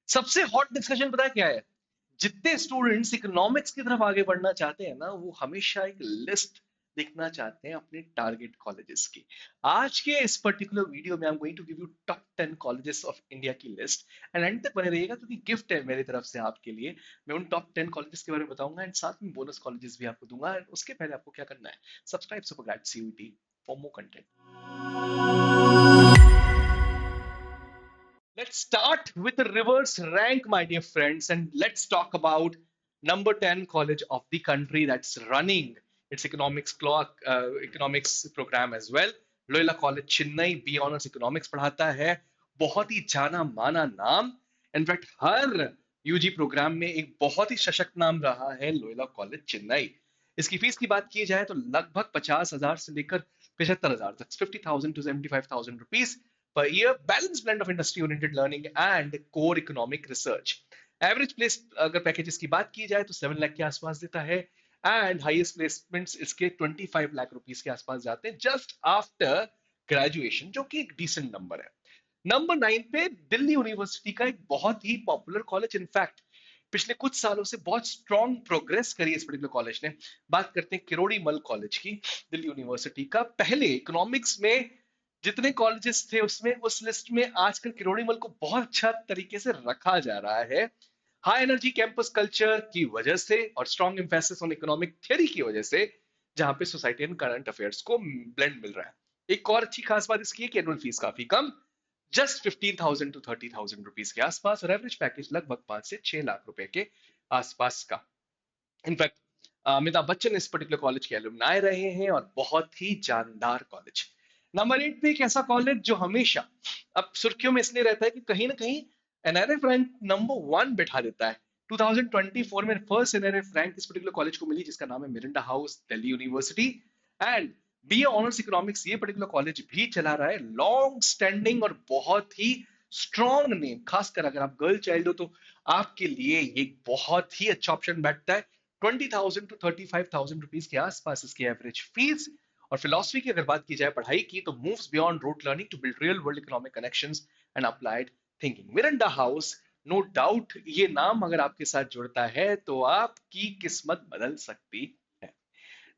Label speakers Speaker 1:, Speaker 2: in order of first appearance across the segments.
Speaker 1: सबसे hot discussion पता है क्या है? जितने स्टूडेंट्स इकोनॉमिक्स की तरफ आगे बढ़ना चाहते हैं ना, वो हमेशा एक लिस्ट देखना चाहते हैं अपने टारगेट कॉलेजेस की। आज के इस पर्टिकुलर वीडियो में I am going to give you top 10 colleges of India की लिस्ट। एंड एंड तक बने रहिएगा क्योंकि गिफ्ट है मेरी तरफ से आपके लिए। मैं उन टॉप 10 कॉलेजेस के बारे में बताऊंगा एंड साथ में बोनस कॉलेजेस भी आपको दूंगा। एंड उसके पहले आपको क्या करना है? Subscribe super grade CUT for more content. Let's start with the reverse rank, my dear friends, and let's talk about number 10 college of the country that's running its economics program as well. Loyola College Chennai B Honors Economics पढ़ाता है। बहुत ही जाना माना नाम। In fact हर UG programme में एक बहुत ही सशक्त नाम रहा है लोयोला कॉलेज चेन्नई। इसकी फीस की बात की जाए तो लगभग 50,000 से लेकर 75,000 तक, 50,000 to 75,000 rupees per year, balanced blend of industry oriented learning and core economic research. Average place अगर पैकेजेस की बात की जाए तो 7 लाख के आसपास देता है। एंड हाईएस्ट प्लेसमेंट्स इसके 25 लाख रुपीस के आसपास जाते हैं जस्ट आफ्टर ग्रेजुएशन, जो कि एक डिसेंट नंबर है। नंबर 9 पे दिल्ली यूनिवर्सिटी का एक बहुत ही पॉपुलर कॉलेज। इनफैक्ट पिछले कुछ सालों से बहुत स्ट्रॉन्ग प्रोग्रेस करी इस पर्टिकुलर कॉलेज ने। बात करते हैं किरोड़ी मल कॉलेज की, दिल्ली यूनिवर्सिटी का। पहले इकोनॉमिक्स में जितने कॉलेजेस थे उसमें उस लिस्ट में आजकल किरोड़ी मल को बहुत अच्छा तरीके से रखा जा रहा है। हाई एनर्जी कैंपस कल्चर की वजह से और strong emphasis on economic theory की वजह से, जहां पे सोसाइटी एंड करंट अफेयर्स को ब्लेंड मिल रहा है। एक और अच्छी खास बात इसकी है कि एनुअल फीस काफी कम, जस्ट 15,000 to 30,000 रुपीज के आसपास, और एवरेज पैकेज लगभग 5 से 6 लाख रुपए के आसपास का। इनफैक्ट अमिताभ बच्चन इस पर्टिकुलर कॉलेज के एलुमनाई रहे हैं और बहुत ही जानदार कॉलेज। नंबर 8 पे एक ऐसा कॉलेज जो हमेशा अब सुर्खियों में इसलिए रहता है कि कहीं ना कहीं एनआरएफ रैंक नंबर 1 बैठा देता है। 2024 में फर्स्ट एनआरएफ रैंक इस पर्टिकुलर कॉलेज को मिली, जिसका नाम है Mirinda house Delhi university. And BA honours economics ये पर्टिकुलर कॉलेज भी चला रहा है। लॉन्ग स्टैंडिंग और बहुत ही स्ट्रॉन्ग नेम, खासकर अगर आप गर्ल चाइल्ड हो तो आपके लिए ये बहुत ही अच्छा ऑप्शन बैठता है। 20,000 to 35,000 रुपीज के आसपास इसकी एवरेज फीस। और फिलोसफी की अगर बात की जाए पढ़ाई की, तो moves beyond rote learning to build real world economic connections and applied thinking. Miranda House, no doubt ये नाम अगर आपके साथ जुड़ता है तो आपकी किस्मत बदल सकती है।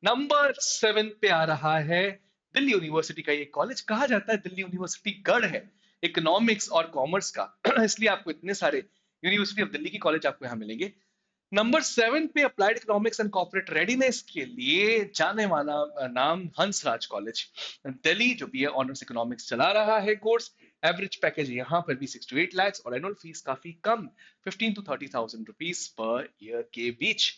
Speaker 1: नंबर 7 पे आ रहा है दिल्ली यूनिवर्सिटी का ये कॉलेज। कहा जाता है दिल्ली यूनिवर्सिटी गढ़ है इकोनॉमिक्स और कॉमर्स का इसलिए आपको इतने सारे यूनिवर्सिटी ऑफ दिल्ली की कॉलेज आपको यहाँ मिलेंगे। नंबर 7 पे applied economics and corporate readiness के लिए जाने वाला नाम हंसराज कॉलेज दिल्ली, जो भी है ऑनर्स इकोनॉमिक्स चला रहा है कोर्स। एवरेज पैकेज यहाँ पर भी 6 to 8 lakhs और एनुअल फीस काफी कम, 15 to 30,000 रुपीज पर ईयर के बीच।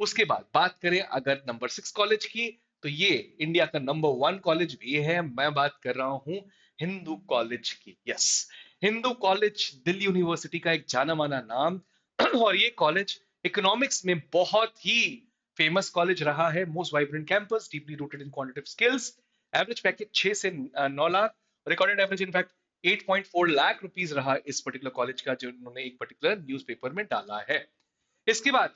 Speaker 1: उसके बाद बात करें अगर नंबर 6 कॉलेज की, तो ये इंडिया का नंबर 1 कॉलेज भी है। मैं बात कर रहा हूं हिंदू कॉलेज की। Yes, Hindu college Delhi university का एक जाना माना नाम और ये कॉलेज इकोनॉमिक्स में बहुत ही फेमस कॉलेज रहा है। Most vibrant campus, deeply rooted in quantitative skills. Average package 6 से 9 lakh, recorded average in fact 8.4 lakh rupees रहा इस पर्टिकुलर कॉलेज का, जो उन्होंने एक पर्टिकुलर न्यूज़पेपर में डाला है। इसके बाद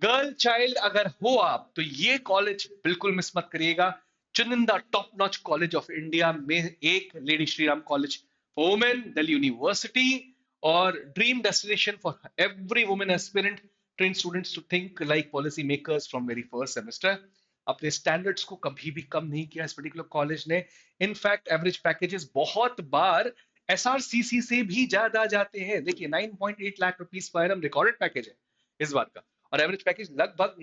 Speaker 1: गर्ल चाइल्ड अगर हो आप तो ये कॉलेज बिल्कुल मिस मत करिएगा। चुनिंदा top notch college of India में एक Lady Shriram College for Women Delhi University, और dream destination for every women aspirant train students to think like policy makers from very first semester. अपने स्टैंडर्ड्स को कभी भी कम नहीं किया इस पर्टिकुलर कॉलेज ने। इनफैक्ट एवरेज पैकेजेस बहुत बार एसआरसीसी से भी ज्यादा जाते हैं। देखिए 9.8 lakh rupees per annum recorded package है इस बार का, और एवरेज पैकेज लगभग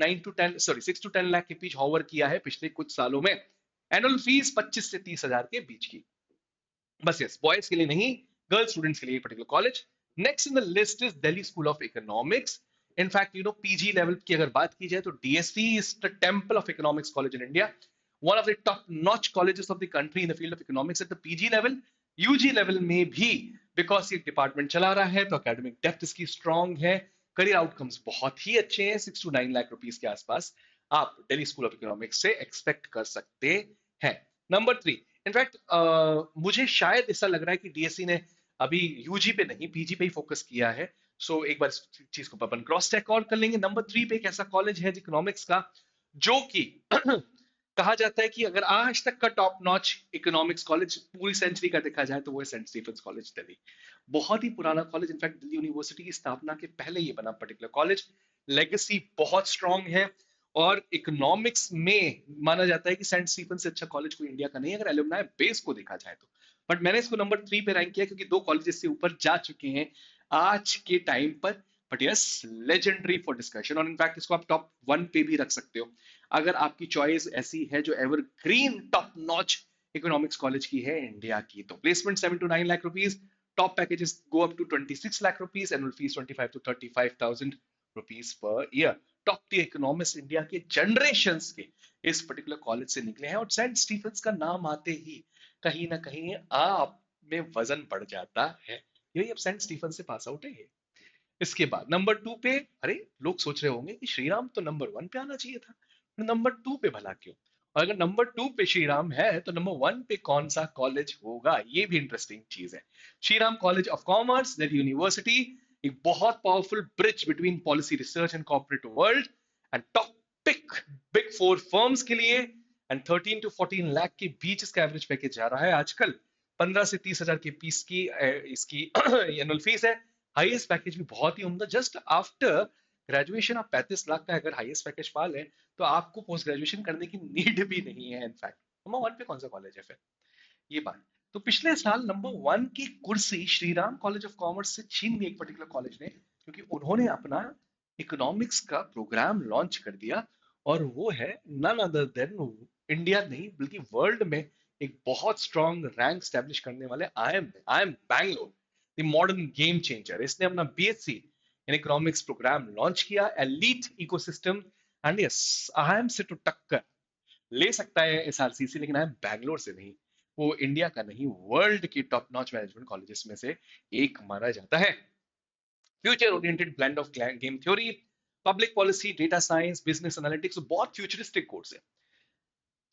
Speaker 1: 6 to 10 लाख के बीच हॉवर किया है पिछले कुछ सालों में। एनुअल फीस 25 से 30,000 के बीच की। बस यस, बॉयज के लिए नहीं, गर्ल स्टूडेंट्स के लिए particular college. Next in the list is Delhi School of Economics. In fact PG level की अगर बात की जाए तो DSC is the temple of economics college in India, one of the top notch colleges of the country in the field of economics at the PG level. UG level में भी because ये department चला रहा है तो academic depth इसकी strong है। Career outcomes बहुत ही अच्छे हैं। 6 to 9 लाख रुपीस के आसपास आप दिल्ली स्कूल ऑफ इकोनॉमिक्स से एक्सपेक्ट कर सकते हैं। नंबर 3, इनफैक्ट मुझे शायद ऐसा लग रहा है कि डीएससी ने अभी यूजी पे नहीं पीजी पे ही फोकस किया है। सो एक बार इस चीज को अपन क्रॉस चेक और कर लेंगे। नंबर 3 पे एक ऐसा कॉलेज है इकोनॉमिक्स का जो कि कहा जाता है कि अगर आज तक का टॉप नॉच इकोनॉमिक्स कॉलेज पूरी सेंचुरी का देखा जाए तो वो है सेंट स्टीफेंस कॉलेज दिल्ली। बहुत ही पुराना कॉलेज, इनफैक्ट दिल्ली यूनिवर्सिटी की स्थापना के पहले ये बना पर्टिकुलर कॉलेज। लेगेसी बहुत स्ट्रांग है, और इकोनॉमिक्स में माना जाता है कि सेंट स्टीफेंस से अच्छा कॉलेज कोई इंडिया का नहीं है अगर एलुमनाई बेस को देखा जाए तो। बट मैंने इसको नंबर 3 पे रैंक किया क्योंकि दो कॉलेजेस से ऊपर जा चुके हैं आज के टाइम पर। But yes, legendary for discussion, और इनफैक्ट इसको आप टॉप 1 पे भी रख सकते हो अगर आपकी चॉइस ऐसी है जो evergreen top notch economics college की है इंडिया की। तो placement 7 to 9 lakh rupees, top packages go up to 26 lakh rupees, annual fees 25 to 35,000 rupees per year. Top tier economics India के जनरेशन के इस पर्टिकुलर कॉलेज से निकले हैं, और सेंट स्टीफेंस का नाम आते ही कहीं ना कहीं आप में वजन बढ़ जाता है, यही अब सेंट स्टीफन से पास आउट है ये। इसके बाद नंबर 2 पे, अरे लोग सोच रहे होंगे कि श्रीराम तो नंबर 1 पे आना चाहिए था, नंबर 2 पे भला क्यों? और अगर नंबर 2 पे श्रीराम है तो नंबर 1 पे कौन सा कॉलेज होगा, ये भी इंटरेस्टिंग चीज है। Shriram college of commerce Delhi university, एक बहुत powerful bridge between policy research and corporate world, and top pick big 4 firms के लिए, एंड 13 to 14 लाख के बीच इसका एवरेज पैकेज जा रहा है आजकल। 15 से 30 हजार के पीस की इसकी एनुअल फीस है। हाईएस्ट पैकेज भी बहुत ही उम्दा, जस्ट आफ्टर ग्रेजुएशन आप 35 लाख का अगर हाईएस्ट पैकेज पा लें तो आपको पोस्ट ग्रेजुएशन करने की नीड भी नहीं है। इनफैक्ट नंबर 1 पे कौन सा कॉलेज है फिर, ये बात। तो पिछले साल नंबर 1 की कुर्सी श्रीराम कॉलेज ऑफ कॉमर्स से छीन ली एक पर्टिकुलर कॉलेज ने, क्योंकि उन्होंने अपना इकोनॉमिक्स का प्रोग्राम लॉन्च कर दिया, और वो है नन अदर देन, इंडिया नहीं बल्कि वर्ल्ड में एक बहुत स्ट्रॉन्ग रैंक स्टैब्लिश करने वाले I M Bangalore, the modern game changer. इसने अपना BSc in economics programme launch किया, elite ecosystem, and yes I M से टू टक्कर ले सकता है एसआरसीसी, लेकिन आई एम बैंगलोर से नहीं। वो इंडिया का नहीं, वर्ल्ड की टॉप नॉच मैनेजमेंट कॉलेजेस में से एक माना जाता है। Future oriented blend of game theory, public policy, data science, business analytics, बहुत फ्यूचरिस्टिक कोर्स है।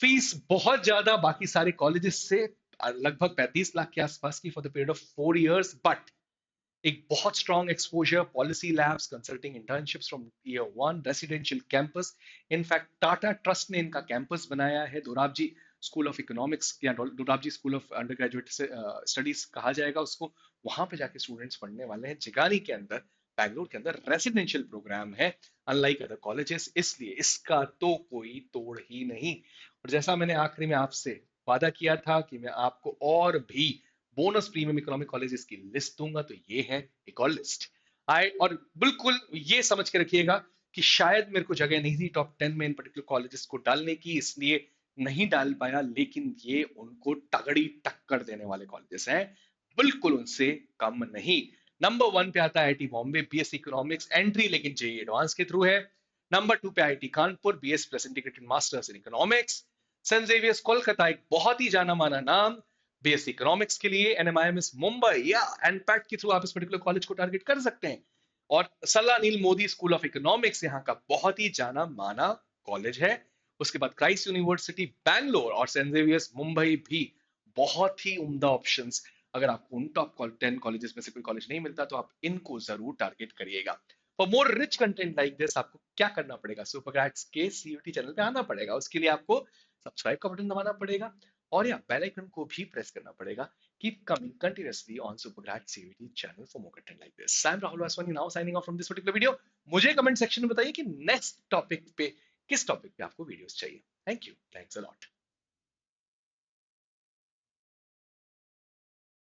Speaker 1: फीस बहुत ज्यादा बाकी सारे कॉलेजेस से, लगभग 35 लाख के आसपास की for the period of 4 years, but एक बहुत strong exposure, policy labs, consulting internships from year 1, residential campus. In fact Tata trust ने इनका कैंपस बनाया है, दोराबजी स्कूल ऑफ इकोनॉमिक्स या Dorabji school of under graduate studies कहा जाएगा उसको। वहां पे जाके स्टूडेंट्स पढ़ने वाले हैं। जिगानी के अंदर, बैंगलोर के अंदर रेसिडेंशियल प्रोग्राम है, अनलाइक अदर कॉलेजेस, इसलिए इसका तो कोई तोड़ ही नहीं। और जैसा मैंने आखिरी में आपसे वादा किया था कि मैं आपको और भी बोनस प्रीमियम इकोनॉमिक कॉलेजेस की लिस्ट दूंगा, तो ये है एक और लिस्ट। आए, और बिल्कुल ये समझ के रखिएगा कि शायद मेरे को जगह नहीं थी टॉप 10 में इन पर्टिकुलर कॉलेजेस को डालने की, इसलिए नहीं डाल पाया, लेकिन ये उनको तगड़ी टक्कर देने वाले कॉलेजेस हैं, बिल्कुल उनसे कम नहीं। नंबर 1 पे आता है IIT Bombay, BSc economics entry लेकिन जेई एडवांस के थ्रू है। नंबर 2 पे IIT Kanpur, BS plus integrated masters in economics. Saint Xavier's Kolkata, एक बहुत ही जाना माना नाम बीएससी इकोनॉमिक्स के लिए। एनएमआईएमएस मुंबई या एनपैट के थ्रू आप इस पर्टिकुलर कॉलेज को टारगेट कर सकते हैं। और सलानील मोदी स्कूल ऑफ इकोनॉमिक्स यहाँ का बहुत ही जाना माना कॉलेज है। उसके बाद क्राइस्ट यूनिवर्सिटी बैंगलोर और सेंट जेवियर्स मुंबई भी बहुत ही उम्दा ऑप्शंस। अगर आपको उन टॉप 10 कॉलेजेस में से कोई कॉलेज नहीं मिलता तो आप इनको जरूर टारगेट करिएगा। For more rich content like this आपको क्या करना पड़ेगा, सुपरग्रैड्स के सीयूटी चैनल पे आना पड़ेगा। उसके लिए आपको सब्सक्राइब का बटन दबाना पड़ेगा, और या बेल आइकन को भी प्रेस करना पड़ेगा। Keep coming continuously on SuperGrad CVT channel for more content like this. I am Rahul Vaswani, now signing off from this particular video. मुझे कमेंट सेक्शन में बताइए कि नेक्स्ट टॉपिक पे, किस टॉपिक पे आपको वीडियोस चाहिए। Thank you, thanks a lot.